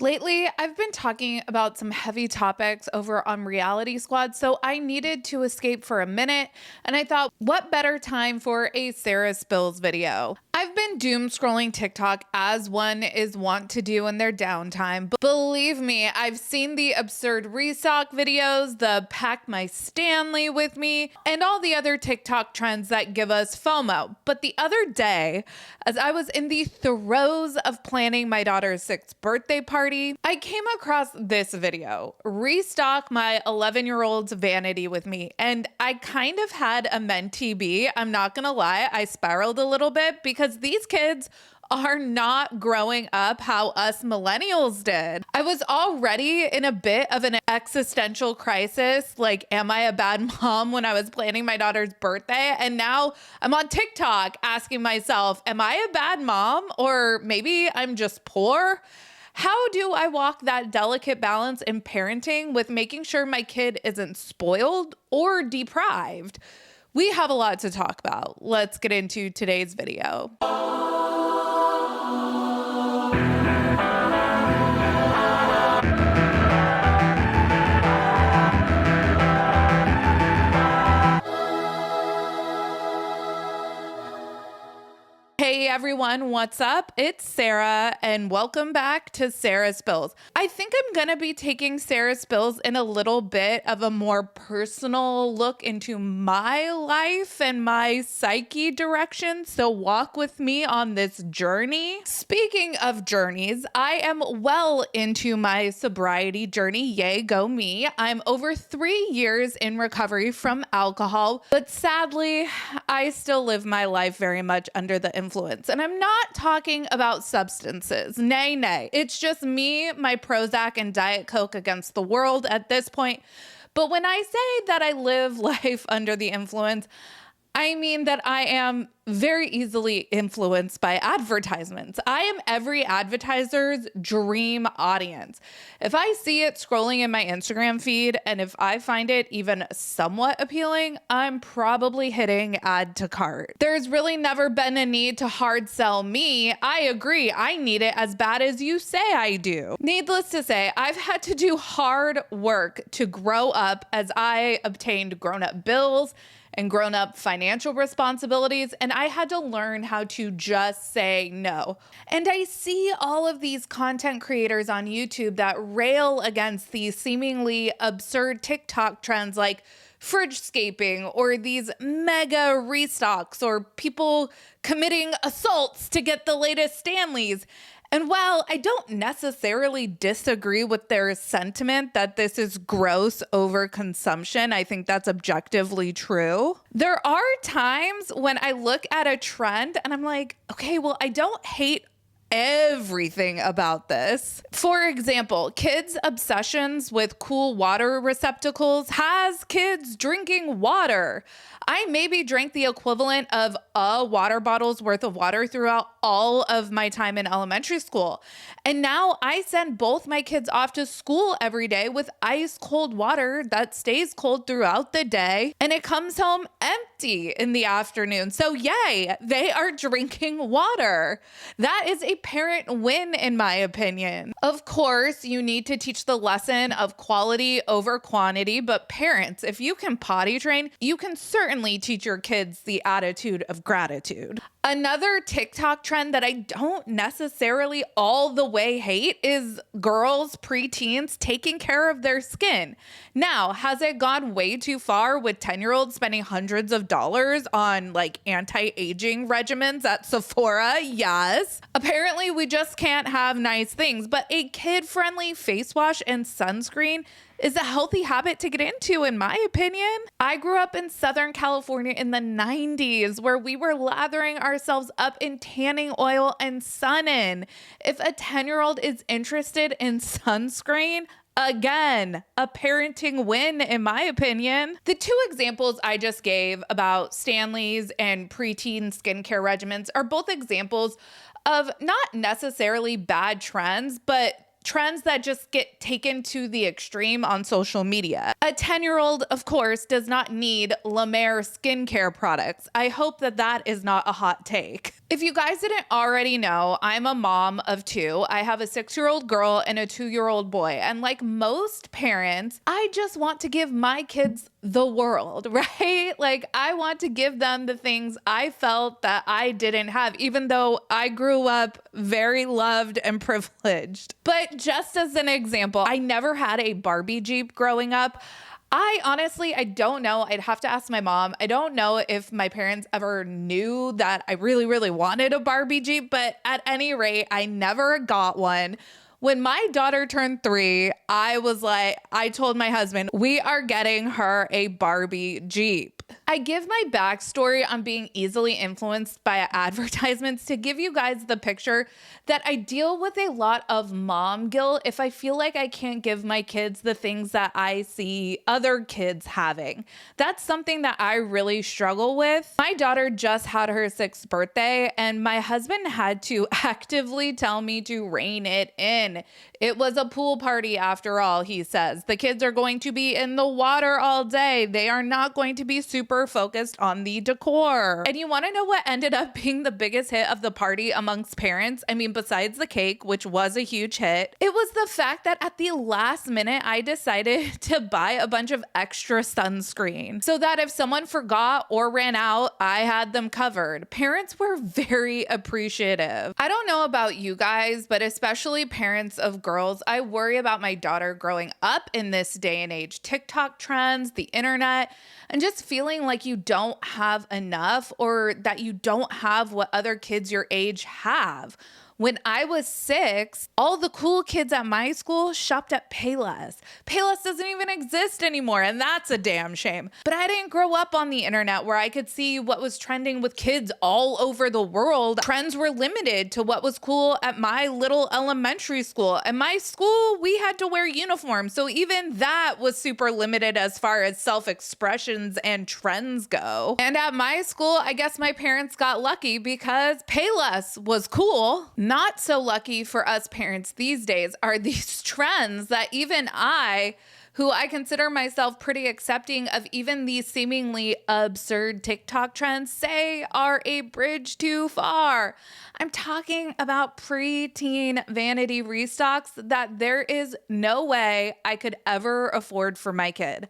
Lately, I've been talking about some heavy topics over on Reality Squad, so I needed to escape for a minute, and I thought, what better time for a Sarah Spills video? I've been doom scrolling TikTok as one is wont to do in their downtime, but believe me, I've seen the absurd restock videos, the pack my Stanley with me, and all the other TikTok trends that give us FOMO. But the other day, as I was in the throes of planning my daughter's 6th birthday party, I came across this video, restock my 11-year-old's vanity with me, and I kind of had a mentee be. I'm not gonna lie, I spiraled a little bit because these kids are not growing up how us millennials did. I was already in a bit of an existential crisis, like, am I a bad mom when I was planning my daughter's birthday? And now I'm on TikTok asking myself, am I a bad mom? Or maybe I'm just poor? How do I walk that delicate balance in parenting with making sure my kid isn't spoiled or deprived? We have a lot to talk about. Let's get into today's video. Hey everyone, what's up? It's Sarah and welcome back to Sarah Spills. I think I'm gonna be taking Sarah Spills in a little bit of a more personal look into my life and my psyche direction, so walk with me on this journey. Speaking of journeys, I am well into my sobriety journey. Yay, go me. I'm over 3 years in recovery from alcohol, but sadly, I still live my life very much under the influence. And I'm not talking about substances. Nay, nay. It's just me, my Prozac, and Diet Coke against the world at this point. But when I say that I live life under the influence, I mean that I am very easily influenced by advertisements. I am every advertiser's dream audience. If I see it scrolling in my Instagram feed and if I find it even somewhat appealing, I'm probably hitting add to cart. There's really never been a need to hard sell me. I agree. I need it as bad as you say I do. Needless to say, I've had to do hard work to grow up as I obtained grown-up bills and grown-up financial responsibilities, and I had to learn how to just say no. And I see all of these content creators on YouTube that rail against these seemingly absurd TikTok trends like fridgescaping or these mega restocks or people committing assaults to get the latest Stanleys. And while I don't necessarily disagree with their sentiment that this is gross overconsumption, I think that's objectively true. There are times when I look at a trend and I'm like, okay, well, I don't hate everything about this. For example, kids' obsessions with cool water receptacles has kids drinking water. I maybe drank the equivalent of a water bottle's worth of water throughout all of my time in elementary school. And now I send both my kids off to school every day with ice cold water that stays cold throughout the day, and it comes home empty in the afternoon. So yay, they are drinking water. That is a parent win in my opinion. Of course, you need to teach the lesson of quality over quantity, but parents, if you can potty train, you can certainly teach your kids the attitude of gratitude. Another TikTok trend that I don't necessarily all the way hate is girls, preteens taking care of their skin. Now, has it gone way too far with 10-year-olds spending hundreds of dollars on like anti-aging regimens at Sephora? Yes. Apparently, we just can't have nice things, but a kid-friendly face wash and sunscreen is a healthy habit to get into, in my opinion. I grew up in Southern California in the 90s where we were lathering ourselves up in tanning oil and sun-in. If a 10-year-old is interested in sunscreen, again, a parenting win, in my opinion. The two examples I just gave about Stanley's and preteen skincare regimens are both examples of not necessarily bad trends, but trends that just get taken to the extreme on social media. A 10-year-old, of course, does not need La Mer skincare products. I hope that that is not a hot take. If you guys didn't already know, I'm a mom of two. I have a 6-year-old girl and a 2-year-old boy. And like most parents, I just want to give my kids the world, right? Like I want to give them the things I felt that I didn't have, even though I grew up very loved and privileged. But just as an example, I never had a Barbie Jeep growing up. I don't know. I'd have to ask my mom. I don't know if my parents ever knew that I really, really wanted a Barbie Jeep, but at any rate, I never got one. When my daughter turned 3, I told my husband, we are getting her a Barbie Jeep. I give my backstory on being easily influenced by advertisements to give you guys the picture that I deal with a lot of mom guilt if I feel like I can't give my kids the things that I see other kids having. That's something that I really struggle with. My daughter just had her 6th birthday, and my husband had to actively tell me to rein it in. It was a pool party after all, he says. The kids are going to be in the water all day. They are not going to be super focused on the decor. And you want to know what ended up being the biggest hit of the party amongst parents? I mean, besides the cake, which was a huge hit, it was the fact that at the last minute, I decided to buy a bunch of extra sunscreen so that if someone forgot or ran out, I had them covered. Parents were very appreciative. I don't know about you guys, but especially parents of girls, I worry about my daughter growing up in this day and age. TikTok trends, the internet, and just feeling like you don't have enough or that you don't have what other kids your age have. When I was 6, all the cool kids at my school shopped at Payless. Payless doesn't even exist anymore, and that's a damn shame. But I didn't grow up on the internet where I could see what was trending with kids all over the world. Trends were limited to what was cool at my little elementary school. At my school, we had to wear uniforms, so even that was super limited as far as self-expressions and trends go. And at my school, I guess my parents got lucky because Payless was cool. Not so lucky for us parents these days are these trends that even I, who I consider myself pretty accepting of even these seemingly absurd TikTok trends, say are a bridge too far. I'm talking about preteen Vanity Restocks that there is no way I could ever afford for my kid.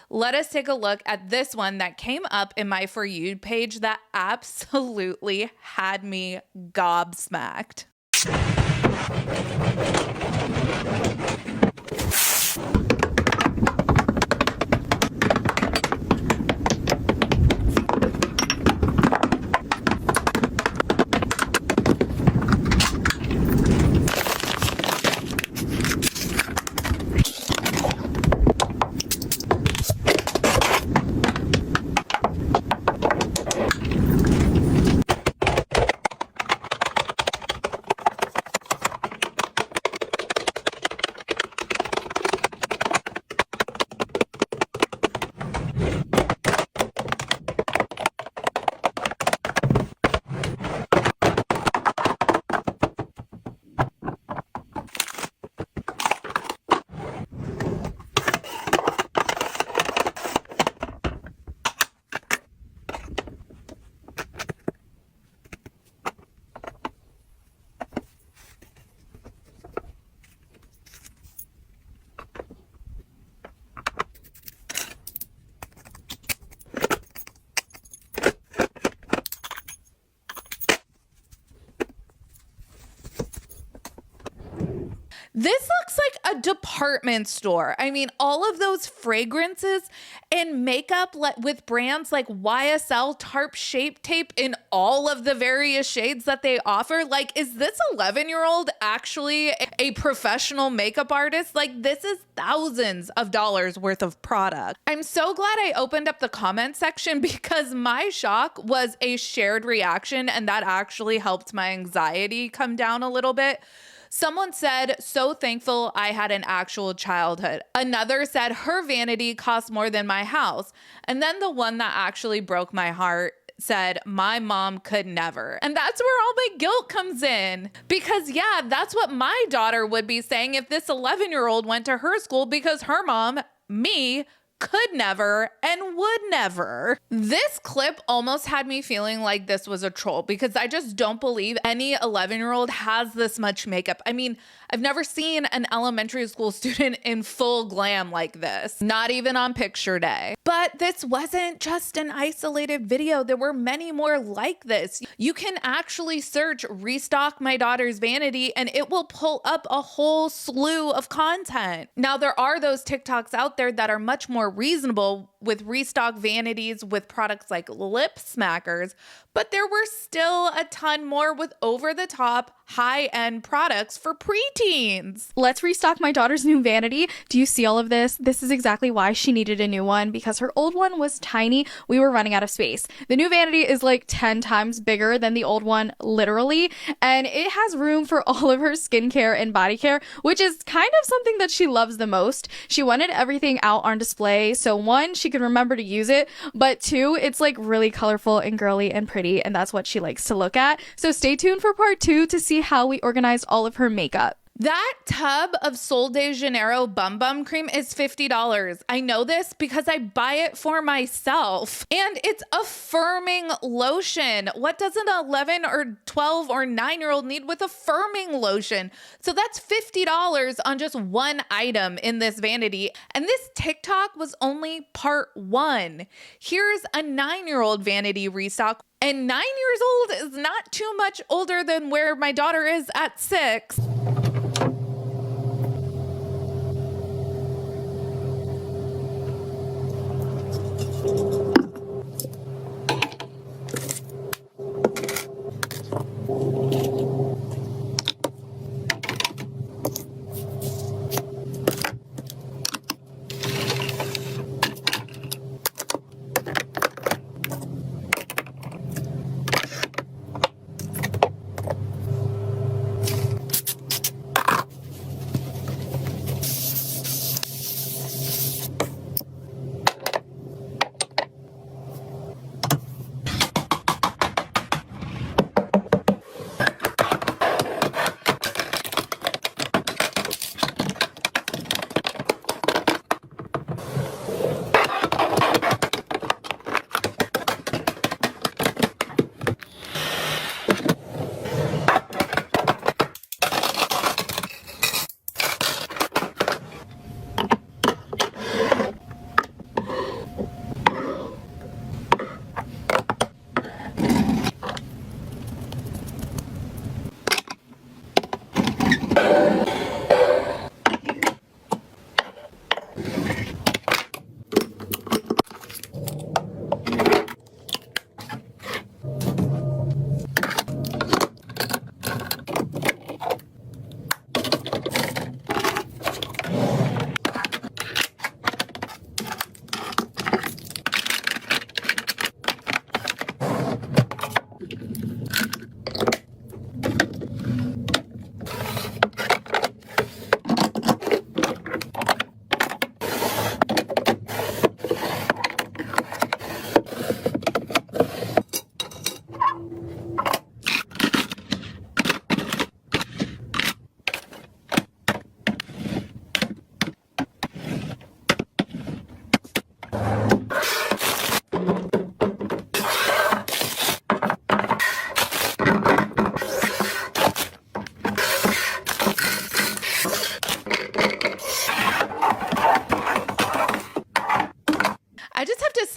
Let us take a look at this one that came up in my For You page that absolutely had me gobsmacked. This looks like a department store. I mean, all of those fragrances and makeup with brands like YSL Tarp Shape Tape in all of the various shades that they offer. Like, is this 11-year-old actually a professional makeup artist? Like, this is thousands of dollars worth of product. I'm so glad I opened up the comment section because my shock was a shared reaction, and that actually helped my anxiety come down a little bit. Someone said, so thankful I had an actual childhood. Another said, her vanity cost more than my house. And then the one that actually broke my heart said, my mom could never. And that's where all my guilt comes in. Because yeah, that's what my daughter would be saying if this 11-year-old went to her school, because her mom, me, could never and would never. This clip almost had me feeling like this was a troll, because I just don't believe any 11-year-old has this much makeup. I mean, I've never seen an elementary school student in full glam like this, not even on picture day. But this wasn't just an isolated video. There were many more like this. You can actually search "restock my daughter's vanity" and it will pull up a whole slew of content. Now, there are those TikToks out there that are much more reasonable with restock vanities with products like lip smackers, but there were still a ton more with over-the-top, high-end products for preteens. Let's restock my daughter's new vanity. Do you see all of this? This is exactly why she needed a new one, because her old one was tiny. We were running out of space. The new vanity is like 10 times bigger than the old one, literally, and it has room for all of her skincare and body care, which is kind of something that she loves the most. She wanted everything out on display, so one, she could remember to use it, but two, it's like really colorful and girly and pretty, and that's what she likes to look at. So stay tuned for part 2 to see how we organized all of her makeup. That tub of Sol de Janeiro Bum Bum Cream is $50. I know this because I buy it for myself. And it's a firming lotion. What does an 11 or 12 or 9-year-old need with a firming lotion? So that's $50 on just one item in this vanity. And this TikTok was only part 1. Here's a 9-year-old vanity restock. And 9 years old is not too much older than where my daughter is at 6.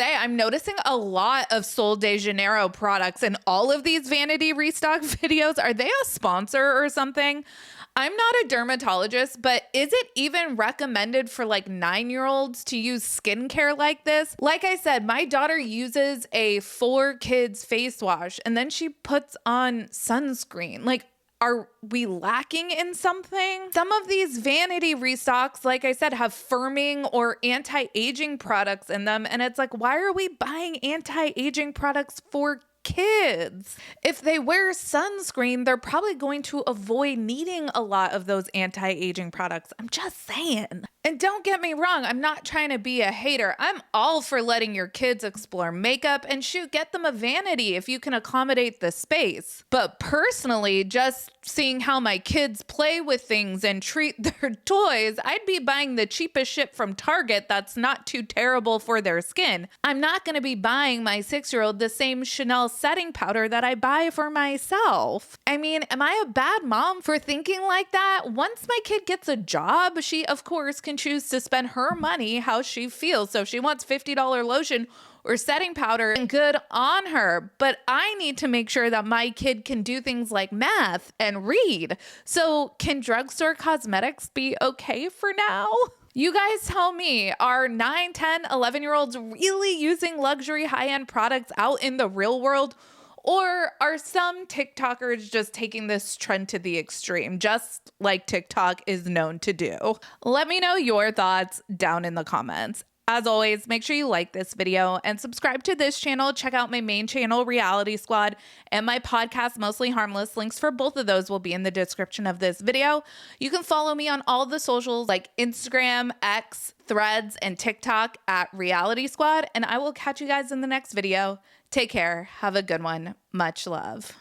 I'm noticing a lot of Sol de Janeiro products in all of these Vanity Restock videos. Are they a sponsor or something? I'm not a dermatologist, but is it even recommended for like 9-year-olds to use skincare like this? Like I said, my daughter uses a 4Kids face wash and then she puts on sunscreen. Like, are we lacking in something? Some of these Vanity Restocks, like I said, have firming or anti-aging products in them. And it's like, why are we buying anti-aging products for kids? If they wear sunscreen, they're probably going to avoid needing a lot of those anti-aging products. I'm just saying. And don't get me wrong, I'm not trying to be a hater. I'm all for letting your kids explore makeup and shoot, get them a vanity if you can accommodate the space. But personally, just seeing how my kids play with things and treat their toys, I'd be buying the cheapest shit from Target that's not too terrible for their skin. I'm not going to be buying my 6-year-old the same Chanel setting powder that I buy for myself. I mean, am I a bad mom for thinking like that? Once my kid gets a job, she, of course, can choose to spend her money how she feels. So if she wants $50 lotion or setting powder, and good on her. But I need to make sure that my kid can do things like math and read. So can drugstore cosmetics be okay for now? You guys tell me, are 9, 10, 11-year-olds really using luxury high-end products out in the real world? Or are some TikTokers just taking this trend to the extreme, just like TikTok is known to do? Let me know your thoughts down in the comments. As always, make sure you like this video and subscribe to this channel. Check out my main channel, Reality Squad, and my podcast, Mostly Harmless. Links for both of those will be in the description of this video. You can follow me on all the socials like Instagram, X, Threads, and TikTok at Reality Squad, and I will catch you guys in the next video. Take care. Have a good one. Much love.